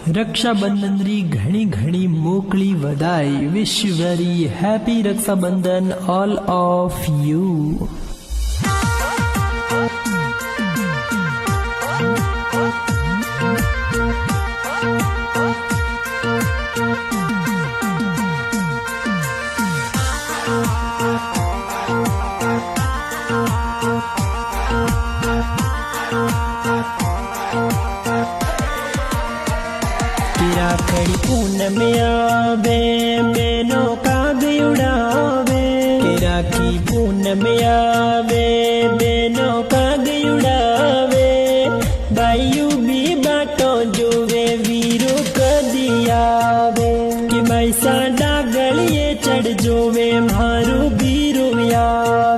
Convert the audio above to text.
रक्षाबंधन री घणी घणी मोकली वधाई। Wish you very happy Raksha Bandhan all of you. राखड़ी पूनम आवे बेनो काग उड़ावे, राखी पूनम आवे बेनो काग उड़ावे। भाईयू भी बाटो जोवे वीरो कदी आवे, कि भाई साडा गलिए चढ़ जोवे मारू बीरो आवे।